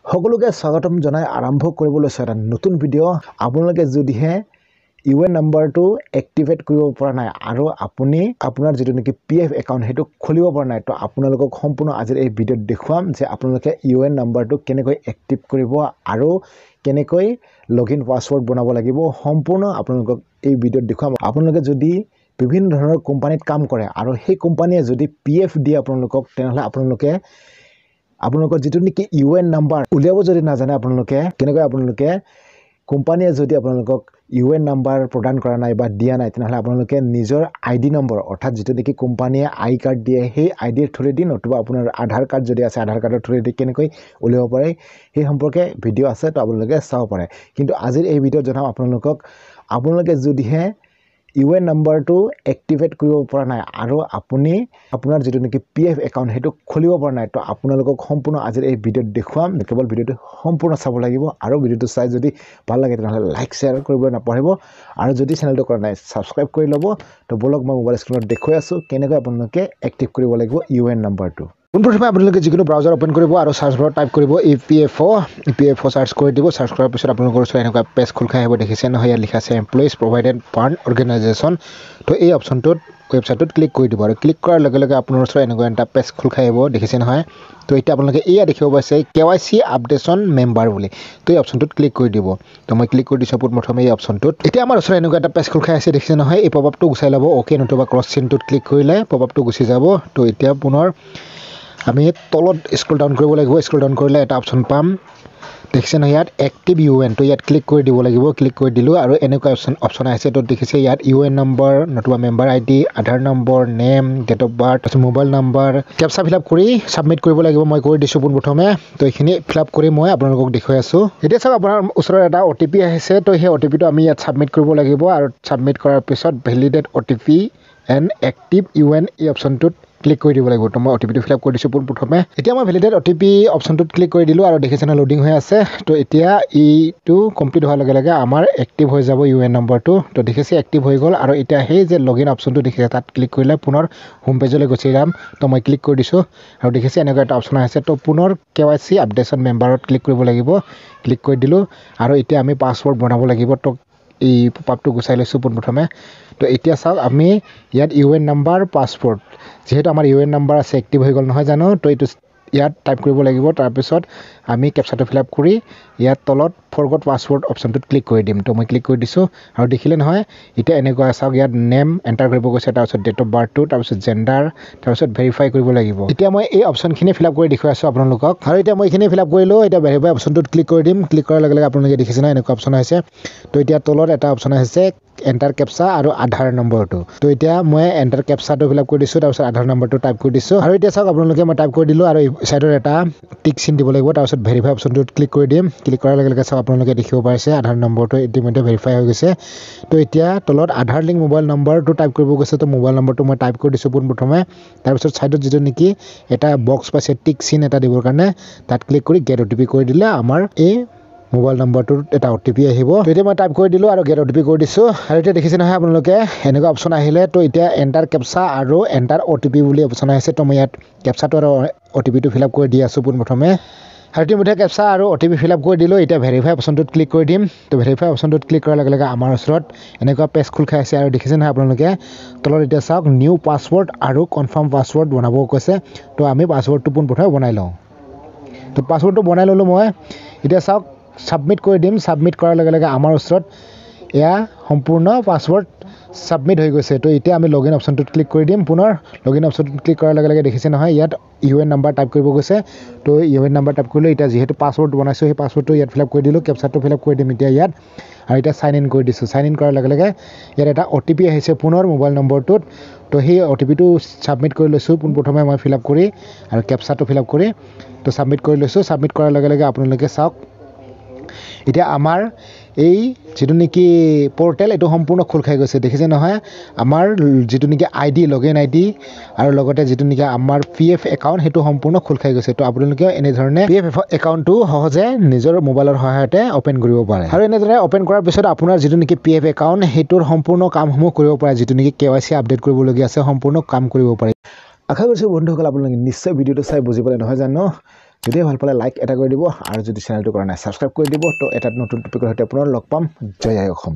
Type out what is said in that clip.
সকলোকে স্বাগতম জনাই আৰম্ভ কৰিবলৈ এটা নতুন ভিডিঅ' আপোনালোকে যদিহে ইউএন নাম্বাৰটো এক্টিভেট কৰিব পৰা নাই আৰু আপুনি আপোনাৰ যেটো নেকি পিএফ একাউণ্ট হেতু খুলিব পৰা নাই তো আপোনালোকক সম্পূৰ্ণ আজিৰ এই ভিডিঅ'ত দেখুৱাম যে আপোনালোকে ইউএন নাম্বাৰটো কেনেকৈ এক্টিভ কৰিব আৰু কেনেকৈ লগইন পাসওয়াৰ্ড বনাব লাগিব সম্পূৰ্ণ আপোনালোকক এই ভিডিঅ'ত দেখুৱাম আপোনালোকে যদি বিভিন্ন ধৰণৰ কোম্পানীত কাম কৰে আৰু সেই কোম্পানীয়ে যদি পিএফ দিয়ে আপোনালোকক তেনেহলে আপোনালোকৰ যেটো নেকি ইউএন নাম্বাৰ উলিয়াব যদি নাজানে আপোনালোকে কেনেকৈ আপোনালোকে কোম্পানীয়ে যদি আপোনালোকক ইউএন নাম্বাৰ প্ৰদান কৰা নাই বা দিয়া নাই তেনেহলে আপোনালোকে নিজৰ আইডি নম্বৰ অৰ্থাৎ যেটো নেকি কোম্পানীয়ে আই কাৰ্ড দিয়ে সেই আইডিৰ থ্ৰুদি নতুবা আপোনাৰ আধাৰ কাৰ্ড যদি আছে আধাৰ কাৰ্ডৰ থ্ৰুদি কেনেকৈ উলিয়াব পাৰে সেই সম্পৰ্কে ভিডিঅ' আছে তো আপোনালোকে চাব পাৰে কিন্তু আজিৰ এই ভিডিঅ'ত জনাম আপোনালোকে যদিহে ইউএন নাম্বাৰটো এক্টিভেট কৰিব পৰা নাই আৰু আপুনি আপোনাৰ যেটো নেকি পিএফ একাউণ্ট হেতু খুলিব পৰা নাই তো আপোনালোকক সম্পূৰ্ণ আজিৰ এই ভিডিঅ'ত দেখুৱাম কেৱল ভিডিঅ'টো সম্পূৰ্ণ চাব লাগিব আৰু ভিডিঅ'টো চাই যদি ভাল লাগে তেনেহলে লাইক শেয়াৰ কৰিবলৈ নাপাহৰিব আৰু যদি চেনেলটো কৰা নাই সাবস্ক্ৰাইব কৰি ল'ব তো বলক মই মোবাইল স্ক্ৰীনত দেখুৱাই আছো কেনেকৈ আপোনালোকে এক্টিভ কৰিব লাগিব ইউএন নাম্বাৰটো পোনপ্ৰথমে আপোনালোকে যিকোনো ব্ৰাউজাৰ ওপেন কৰিব আৰু সাৰ্চ বাৰত টাইপ কৰিব ইপিএফঅ সাৰ্চ কৰি দিব সাৰ্চ কৰাৰ পিছত আপোনালোকৰ ওচৰত এনেকুৱা পেজ খোল খাই আহিব দেখিছে নহয় ইয়াত লিখা আছে এমপ্লয়িজ প্ৰভাইডেড ফাণ্ড অৰ্গেনাইজেশ্যন তো এই অপশ্যনটোত ৱেবছাইটত ক্লিক কৰি দিব আৰু ক্লিক কৰাৰ লগে লগে আপোনাৰ ওচৰত এনেকুৱা এটা পেজ খোল খাই আহিব দেখিছে নহয় তো এতিয়া আপোনালোকে এয়া দেখিব পাইছে কেৱাইচি আপডেটন মেম্বাৰ বুলি তো এই অপশ্যনটোত ক্লিক কৰি দিব তো মই ক্লিক কৰি দিছো প্ৰথমে এই অপশ্যনটোত এতিয়া আমাৰ ওচৰত এনেকুৱা এটা পেজ খোল খাই আছে দেখিছে নহয় এই পপআপটো গুচাই ল'ব ওকে নতুবা ক্ৰছ চিনটোত ক্লিক কৰিলে পপআপটো গুচি যাব তো এতিয়া পুনৰ আমি তলত স্ক্ৰল ডাউন কৰিব লাগিব স্ক্ৰল ডাউন কৰিলে এটা অপশ্যন পাম দেখিছে না ইয়াত এক্টিভ ইউএন তো ইয়াত ক্লিক কৰি দিব লাগিব ক্লিক কৰি দিলো আৰু এনেকুৱা অপশ্যন আছে তো দেখিছে ইয়াত ইউএন নম্বৰ নতুবা member ID Aadhaar number name date of birth mobile number captcha fill up কৰি সাবমিট কৰিব লাগিব মই কৰি দিছো প্ৰথমে তো এইখিনি ফিল আপ কৰি মই আপোনালোকক দেখুৱাই আছো এতিয়া চাওক আপোনাৰ ওচৰত এটা ওটিপি আহিছে তো সেই ওটিপিটো আমি ইয়াত সাবমিট কৰিব লাগিব আৰু সাবমিট কৰাৰ পিছত validate OTP and active UN এই অপশ্যনটোত ক্লিক কৰি দিব লাগিব তো মই ওটিপিটো ফিল আপ কৰি দিছো প্ৰথমে এতিয়া মই ভেলিডেট ওটিপি অপশ্যনটোত ক্লিক কৰি দিলো আৰু দেখিছে না লোডিং হৈ আছে তো এতিয়া ইটো কমপ্লিট হোৱাৰ লগে লগে আমাৰ এক্টিভ হৈ যাব ইউএন নম্বৰটো তো দেখিছে এক্টিভ হৈ গ'ল আৰু এতিয়া সেই যে লগইন অপশ্যনটো দেখিছে তাত ক্লিক কৰিলে পুনৰ হোম পেজলৈ গুচি যাম তো মই ক্লিক কৰি দিছো আৰু দেখিছে এনেকুৱা এটা অপশ্যন আছে তো পুনৰ কেৱাইচি আপডেটন মেম্বাৰত ক্লিক কৰিব লাগিব ক্লিক কৰি দিলো আৰু এতিয়া আমি পাছৱৰ্ড বনাব লাগিব তো এই পপআপটো গুচাই লৈছো প্ৰথমে তো এতিয়া চাওক আমি ইয়াত ইউএন নাম্বাৰ পাছৱৰ্ড যেহেতু আমাৰ ইউএন নাম্বাৰ আছে এক্টিভ হৈ গ'ল নহয় জানো তো এইটো ইয়াত টাইপ কৰিব লাগিব তাৰপিছত আমি কেপচাটো ফিল আপ কৰি ইয়াত তলত ফৰগট পাছৱৰ্ড অপশ্যনটোত ক্লিক কৰি দিম তো মই ক্লিক কৰি দিছো আৰু দেখিলে নহয় এতিয়া এনেকুৱা চাওক ইয়াত নেম এণ্টাৰ কৰিব কৈছে তাৰপিছত ডেট অফ বাৰ্থটো তাৰপিছত জেণ্ডাৰ তাৰপিছত ভেৰিফাই কৰিব লাগিব এতিয়া মই এই অপশ্যনখিনি ফিল আপ কৰি দেখুৱাই আছো আপোনালোকক আৰু এতিয়া মই এইখিনি ফিল আপ কৰিলো এতিয়া ভেৰিফাই অপশ্যনটোত ক্লিক কৰি দিম ক্লিক কৰাৰ লগে লগে আপোনালোকে দেখিছে না এনেকুৱা অপশ্যন আহিছে তো এতিয়া তলত এটা অপশ্যন আহিছে এণ্টাৰ কেপচা আৰু আধাৰ নম্বৰটো তো এতিয়া মই এণ্টাৰ কেপচাটো ফিল আপ কৰি দিছো তাৰপিছত আধাৰ নম্বৰটো টাইপ কৰি দিছো আৰু এতিয়া চাওক আপোনালোকে মই টাইপ কৰি দিলো আৰু এই সাইডৰ এটা টিক চিন দিব লাগিব তাৰপিছত ভেৰিফাই অপশ্যনটোত ক্লিক কৰি দিম ক্লিক কৰাৰ লগে লগে চাওক আপোনালোকে দেখিব পাৰিছে আধাৰ নম্বৰটো ইতিমধ্যে ভেৰিফাই হৈ গৈছে তো এতিয়া তলত আধাৰ লিংক মোবাইল নম্বৰটো টাইপ কৰিব গৈছে তো মোবাইল নম্বৰটো মই টাইপ কৰি দিছো প্ৰথমে তাৰপিছত সাইডত যেটো নেকি এটা বক্স পাইছে টিক চিন এটা দিবৰ কাৰণে তাত ক্লিক কৰি গেট ওটিপি কৰি দিলে আমাৰ এই মোবাইল নম্বৰটোত এটা ওটিপি আহিব তো এতিয়া মই টাইপ কৰি দিলো আৰু গেট ওটিপি কৰি দিছো আৰু এতিয়া দেখিছে নহয় আপোনালোকে এনেকুৱা অপশ্যন আহিলে তো এতিয়া এণ্টাৰ কেপচা আৰু এণ্টাৰ ওটিপি বুলি অপশ্যন আহিছে তো মই ইয়াত কেপচাটো আৰু ওটিপিটো ফিল আপ কৰি দি আছো প্ৰথমে আৰু ইতিমধ্যে কেপচা আৰু ওটিপি ফিল আপ কৰি দিলো এতিয়া ভেৰিফাই অপশ্যনটোত ক্লিক কৰি দিম তো ভেৰিফাই অপশ্যনটোত ক্লিক কৰাৰ লগে লগে আমাৰ ওচৰত এনেকুৱা পেজ খোল খাই আছে আৰু দেখিছে নহয় আপোনালোকে তলত এতিয়া চাওক নিউ পাছৱৰ্ড আৰু কনফাৰ্ম পাছৱৰ্ড বনাব কৈছে তো আমি পাছৱৰ্ডটো পোনপ্ৰথমে বনাই লওঁ তো পাছৱৰ্ডটো বনাই ল'লো মই এতিয়া চাওক সাবমিট কৰি দিম সাবমিট কৰাৰ লগে লগে আমাৰ ওচৰত এয়া সম্পূৰ্ণ পাছৱৰ্ড সাবমিট হৈ গৈছে তো এতিয়া আমি লগইন অপশ্যনটোত ক্লিক কৰি দিম পুনৰ লগইন অপশ্যনটোত ক্লিক কৰাৰ লগে লগে দেখিছে নহয় ইয়াত ইউএন নাম্বাৰ টাইপ কৰিব গৈছে তো ইউএন নাম্বাৰ টাইপ কৰিলো এতিয়া যিহেতু পাছৱৰ্ড বনাইছো সেই পাছৱৰ্ডটো ইয়াত ফিল আপ কৰি দিলো কেপচাটো ফিল আপ কৰি দিম এতিয়া ইয়াত আৰু এতিয়া সাইন ইন কৰি দিছো সাইন ইন কৰাৰ লগে লগে ইয়াত এটা ওটিপি আহিছে পুনৰ মোবাইল নম্বৰটোত তো সেই ওটিপিটো সাবমিট কৰি লৈছো পোনপ্ৰথমে মই ফিল আপ কৰি আৰু কেপচাটো ফিল আপ কৰি তো সাবমিট কৰি লৈছো সাবমিট কৰাৰ লগে লগে আপোনালোকে চাওক এতিয়া আমাৰ এই যেটো নেকি পোৰ্টেল এটো সম্পূৰ্ণ খোল খাই গৈছে দেখিছে নহয় আমাৰ যেটো নেকি আইডি লগইন আইডি আৰু লগতে যেটো নেকি আমাৰ পিএফ একাউণ্ট হেতু সম্পূৰ্ণ খোল খাই গৈছে তো আপোনালোকে এনে ধৰণে পিএফ একাউণ্টটো সহজে নিজৰ মোবাইলৰ সহায়তে ওপেন কৰিব পাৰে আৰু এনে ধৰণে ওপেন কৰাৰ পিছত আপোনাৰ যেটো নেকি পিএফ একাউণ্ট হেতুৰ সম্পূৰ্ণ কামসমূহ কৰিব পাৰে যেটো নেকি কেৱাইচি আপডেট কৰিবলগীয়া আছে সম্পূৰ্ণ কাম কৰিব পাৰে আশা কৰিছো বন্ধুসকল আপোনালোকে নিশ্চয় ভিডিঅটো চাই বুজি পালে নহয় জানো যদি ভাল পালে লাইক এটা কৰি দিব আৰু যদি চেনেলটো কৰা নাই সাবস্ক্ৰাইব কৰি দিব তো এটা নতুন টপিকৰ সৈতে পুনৰ লগ পাম জয় আই অসম